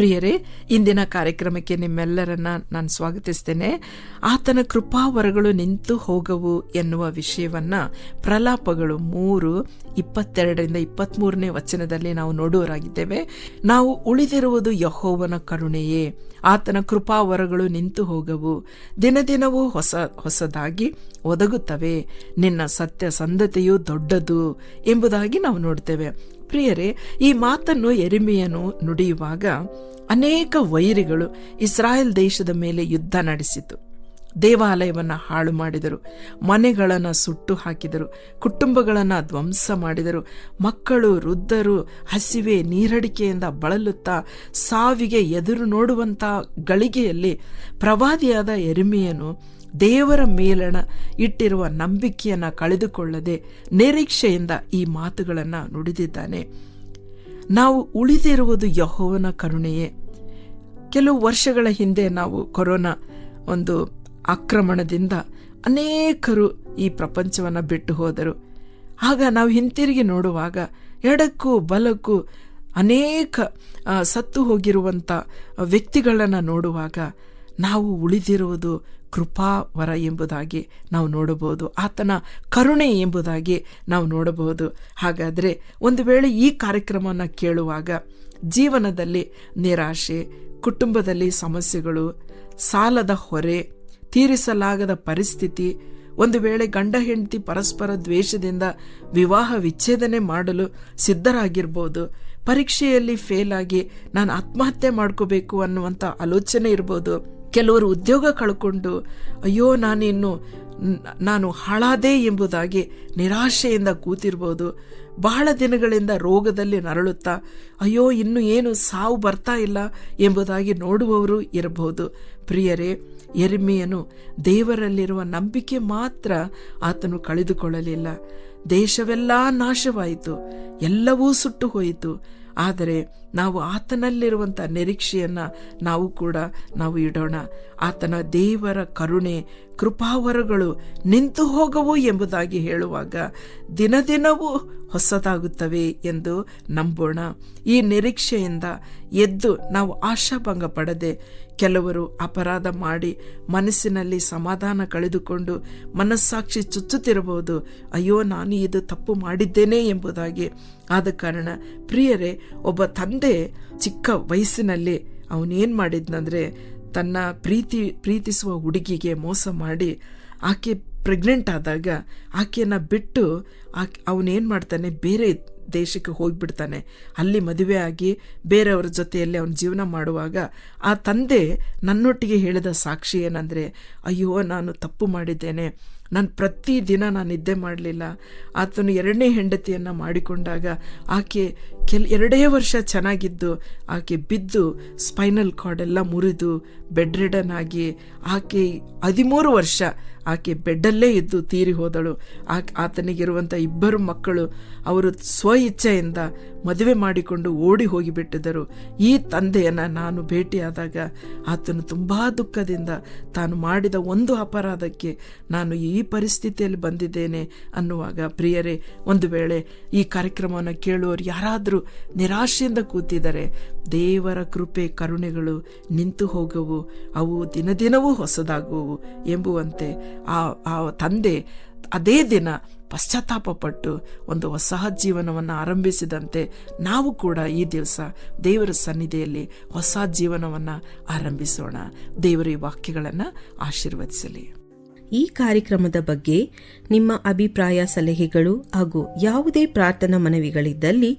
ಪ್ರಿಯರೇ, ಇಂದಿನ ಕಾರ್ಯಕ್ರಮಕ್ಕೆ ನಿಮ್ಮೆಲ್ಲರನ್ನ ನಾನು ಸ್ವಾಗತಿಸ್ತೇನೆ. ಆತನ ಕೃಪಾವರಗಳು ನಿಂತು ಹೋಗವು ಎನ್ನುವ ವಿಷಯವನ್ನ ಪ್ರಲಾಪಗಳು 3:22-23 ವಚನದಲ್ಲಿ ನಾವು ನೋಡುವರಾಗಿದ್ದೇವೆ. ನಾವು ಉಳಿದಿರುವುದು ಯೆಹೋವನ ಕರುಣೆಯೇ, ಆತನ ಕೃಪಾವರಗಳು ನಿಂತು ಹೋಗವು, ದಿನದಿನವೂ ಹೊಸದಾಗಿ ಒದಗುತ್ತವೆ, ನಿನ್ನ ಸತ್ಯ ಸಂಧತೆಯು ದೊಡ್ಡದು ಎಂಬುದಾಗಿ ನಾವು ನೋಡ್ತೇವೆ. ಪ್ರಿಯರೇ, ಈ ಮಾತನ್ನು ಯೆರೆಮೀಯನು ನುಡಿಯುವಾಗ ಅನೇಕ ವೈರಿಗಳು ಇಸ್ರಾಯೇಲ್ ದೇಶದ ಮೇಲೆ ಯುದ್ಧ ನಡೆಸಿತು. ದೇವಾಲಯವನ್ನು ಹಾಳು ಮಾಡಿದರು, ಮನೆಗಳನ್ನು ಸುಟ್ಟು ಹಾಕಿದರು, ಕುಟುಂಬಗಳನ್ನು ಧ್ವಂಸ ಮಾಡಿದರು. ಮಕ್ಕಳು, ವೃದ್ಧರು ಹಸಿವೆ ನೀರಡಿಕೆಯಿಂದ ಬಳಲುತ್ತಾ ಸಾವಿಗೆ ಎದುರು ನೋಡುವಂಥ ಗಳಿಗೆಯಲ್ಲಿ ಪ್ರವಾದಿಯಾದ ಯೆರೆಮೀಯನು ದೇವರ ಮೇಲಣ ಇಟ್ಟಿರುವ ನಂಬಿಕೆಯನ್ನು ಕಳೆದುಕೊಳ್ಳದೆ ನಿರೀಕ್ಷೆಯಿಂದ ಈ ಮಾತುಗಳನ್ನು ನುಡಿದಿದ್ದಾನೆ. ನಾವು ಉಳಿದಿರುವುದು ಯೆಹೋವನ ಕರುಣೆಯೇ. ಕೆಲವು ವರ್ಷಗಳ ಹಿಂದೆ ನಾವು ಕೊರೋನಾ ಒಂದು ಆಕ್ರಮಣದಿಂದ ಅನೇಕರು ಈ ಪ್ರಪಂಚವನ್ನು ಬಿಟ್ಟು ಹೋದರು. ಆಗ ನಾವು ಹಿಂತಿರುಗಿ ನೋಡುವಾಗ ಎಡಕ್ಕೂ ಬಲಕ್ಕೂ ಅನೇಕ ಸತ್ತು ಹೋಗಿರುವಂಥ ವ್ಯಕ್ತಿಗಳನ್ನು ನೋಡುವಾಗ ನಾವು ಉಳಿದಿರುವುದು ಕೃಪಾವರ ಎಂಬುದಾಗಿ ನಾವು ನೋಡಬಹುದು, ಆತನ ಕರುಣೆ ಎಂಬುದಾಗಿ ನಾವು ನೋಡಬಹುದು. ಹಾಗಾದರೆ ಒಂದು ವೇಳೆ ಈ ಕಾರ್ಯಕ್ರಮವನ್ನು ಕೇಳುವಾಗ ಜೀವನದಲ್ಲಿ ನಿರಾಶೆ, ಕುಟುಂಬದಲ್ಲಿ ಸಮಸ್ಯೆಗಳು, ಸಾಲದ ಹೊರೆ, ತೀರಿಸಲಾಗದ ಪರಿಸ್ಥಿತಿ, ಒಂದು ವೇಳೆ ಗಂಡ ಹೆಂಡತಿ ಪರಸ್ಪರ ದ್ವೇಷದಿಂದ ವಿವಾಹ ವಿಚ್ಛೇದನೆ ಮಾಡಲು ಸಿದ್ಧರಾಗಿರ್ಬೋದು, ಪರೀಕ್ಷೆಯಲ್ಲಿ ಫೇಲ್ ಆಗಿ ನಾನು ಆತ್ಮಹತ್ಯೆ ಮಾಡ್ಕೋಬೇಕು ಅನ್ನುವಂಥ ಆಲೋಚನೆ ಇರ್ಬೋದು, ಕೆಲವರು ಉದ್ಯೋಗ ಕಳ್ಕೊಂಡು ಅಯ್ಯೋ ನಾನು ಹಾಳಾದೆ ಎಂಬುದಾಗಿ ನಿರಾಶೆಯಿಂದ ಕೂತಿರ್ಬೋದು, ಬಹಳ ದಿನಗಳಿಂದ ರೋಗದಲ್ಲಿ ನರಳುತ್ತಾ ಅಯ್ಯೋ ಇನ್ನು ಏನು ಸಾವು ಬರ್ತಾ ಇಲ್ಲ ಎಂಬುದಾಗಿ ನೋಡುವವರು ಇರಬಹುದು. ಪ್ರಿಯರೇ, ಯೆರೆಮೀಯನು ದೇವರಲ್ಲಿರುವ ನಂಬಿಕೆ ಮಾತ್ರ ಆತನು ಕಳೆದುಕೊಳ್ಳಲಿಲ್ಲ. ದೇಶವೆಲ್ಲ ನಾಶವಾಯಿತು, ಎಲ್ಲವೂ ಸುಟ್ಟು ಹೋಯಿತು, ಆದರೆ ನಾವು ಆತನಲ್ಲಿರುವಂಥ ನಿರೀಕ್ಷೆಯನ್ನು ನಾವು ಇಡೋಣ. ಆತನ ದೇವರ ಕರುಣೆ, ಕೃಪಾವರಗಳು ನಿಂತು ಹೋಗವು ಎಂಬುದಾಗಿ ಹೇಳುವಾಗ ದಿನದಿನವೂ ಹೊಸದಾಗುತ್ತವೆ ಎಂದು ನಂಬೋಣ. ಈ ನಿರೀಕ್ಷೆಯಿಂದ ಎದ್ದು ನಾವು ಆಶಾಭಂಗ ಪಡದೆ, ಕೆಲವರು ಅಪರಾಧ ಮಾಡಿ ಮನಸ್ಸಿನಲ್ಲಿ ಸಮಾಧಾನ ಕಳೆದುಕೊಂಡು ಮನಸ್ಸಾಕ್ಷಿ ಚುಚ್ಚುತ್ತಿರಬಹುದು, ಅಯ್ಯೋ ನಾನು ಇದು ತಪ್ಪು ಮಾಡಿದ್ದೇನೆ ಎಂಬುದಾಗಿ. ಆದ ಕಾರಣ ಪ್ರಿಯರೇ, ಒಬ್ಬ ತಂದೆ ಚಿಕ್ಕ ವಯಸ್ಸಿನಲ್ಲಿ ಅವನೇನು ಮಾಡಿದ್ನಂದರೆ ತನ್ನ ಪ್ರೀತಿಸುವ ಹುಡುಗಿಗೆ ಮೋಸ ಮಾಡಿ ಆಕೆ ಪ್ರೆಗ್ನೆಂಟ್ ಆದಾಗ ಆಕೆಯನ್ನು ಬಿಟ್ಟು ಅವನೇನು ಮಾಡ್ತಾನೆ, ಬೇರೆ ದೇಶಕ್ಕೆ ಹೋಗಿಬಿಡ್ತಾನೆ. ಅಲ್ಲಿ ಮದುವೆ ಆಗಿ ಬೇರೆಯವ್ರ ಜೊತೆಯಲ್ಲಿ ಅವನ ಜೀವನ ಮಾಡುವಾಗ ಆ ತಂದೆ ನನ್ನೊಟ್ಟಿಗೆ ಹೇಳಿದ ಸಾಕ್ಷಿ ಏನಂದರೆ, ಅಯ್ಯೋ ನಾನು ತಪ್ಪು ಮಾಡಿದ್ದೇನೆ, ನಾನು ಪ್ರತಿದಿನ ನಾನು ನಿದ್ದೆ ಮಾಡಲಿಲ್ಲ. ಆತನು 2ನೇ ಹೆಂಡತಿಯನ್ನು ಮಾಡಿಕೊಂಡಾಗ ಆಕೆ 2 ವರ್ಷ ಚೆನ್ನಾಗಿದ್ದು ಆಕೆ ಬಿದ್ದು ಸ್ಪೈನಲ್ ಕಾರ್ಡ್ ಎಲ್ಲ ಮುರಿದು ಬೆಡ್ ರಿಡನ್ ಆಗಿ ಆಕೆ 13 ವರ್ಷ ಆಕೆ ಬೆಡ್ಡಲ್ಲೇ ಇದ್ದು ತೀರಿ ಹೋದಳು. ಆತನಿಗಿರುವಂಥ 2 ಮಕ್ಕಳು ಅವರು ಸ್ವ ಇಚ್ಛೆಯಿಂದ ಮದುವೆ ಮಾಡಿಕೊಂಡು ಓಡಿ ಹೋಗಿಬಿಟ್ಟಿದ್ದರು. ಈ ತಂದೆಯನ್ನು ನಾನು ಭೇಟಿಯಾದಾಗ ಆತನು ತುಂಬ ದುಃಖದಿಂದ ತಾನು ಮಾಡಿದ ಒಂದು ಅಪರಾಧಕ್ಕೆ ನಾನು ಈ ಪರಿಸ್ಥಿತಿಯಲ್ಲಿ ಬಂದಿದ್ದೇನೆ ಅನ್ನುವಾಗ, ಪ್ರಿಯರೇ, ಒಂದು ವೇಳೆ ಈ ಕಾರ್ಯಕ್ರಮವನ್ನು ಕೇಳುವವರು ಯಾರಾದರೂ ನಿರಾಶೆಯಿಂದ ಕೂತಿದ್ದಾರೆ, ದೇವರ ಕೃಪೆ ಕರುಣೆಗಳು ನಿಂತು ಹೋಗುವು, ಅವು ದಿನದಿನವೂ ಹೊಸದಾಗುವು ಎಂಬುವಂತೆ ಆ ತಂದೆ ಅದೇ ದಿನ ಪಶ್ಚಾತ್ತಾಪಪಟ್ಟು ಒಂದು ಹೊಸ ಜೀವನವನ್ನು ಆರಂಭಿಸಿದಂತೆ ನಾವು ಕೂಡ ಈ ದಿವಸ ದೇವರ ಸನ್ನಿಧಿಯಲ್ಲಿ ಹೊಸ ಜೀವನವನ್ನು ಆರಂಭಿಸೋಣ. ದೇವರ ಈ ವಾಕ್ಯಗಳನ್ನು ಆಶೀರ್ವದಿಸಲಿ. ಈ ಕಾರ್ಯಕ್ರಮದ ಬಗ್ಗೆ ನಿಮ್ಮ ಅಭಿಪ್ರಾಯ, ಸಲಹೆಗಳು ಹಾಗೂ ಯಾವುದೇ ಪ್ರಾರ್ಥನಾ ಮನವಿಗಳಿದ್ದಲ್ಲಿ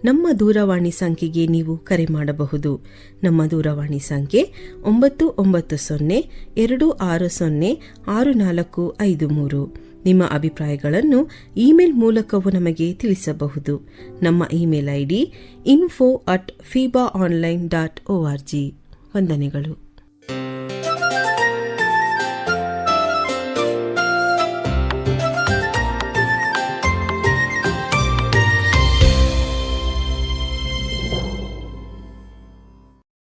ನಮ್ಮ ದೂರವಾಣಿ ಸಂಖ್ಯೆಗೆ ನೀವು ಕರೆ ಮಾಡಬಹುದು. ನಮ್ಮ ದೂರವಾಣಿ ಸಂಖ್ಯೆ 996026065453. ನಿಮ್ಮ ಅಭಿಪ್ರಾಯಗಳನ್ನು ಇಮೇಲ್ ಮೂಲಕವೂ ನಮಗೆ ತಿಳಿಸಬಹುದು. ನಮ್ಮ ಇಮೇಲ್ ID info@fibaonline.org. ವಂದನೆಗಳು.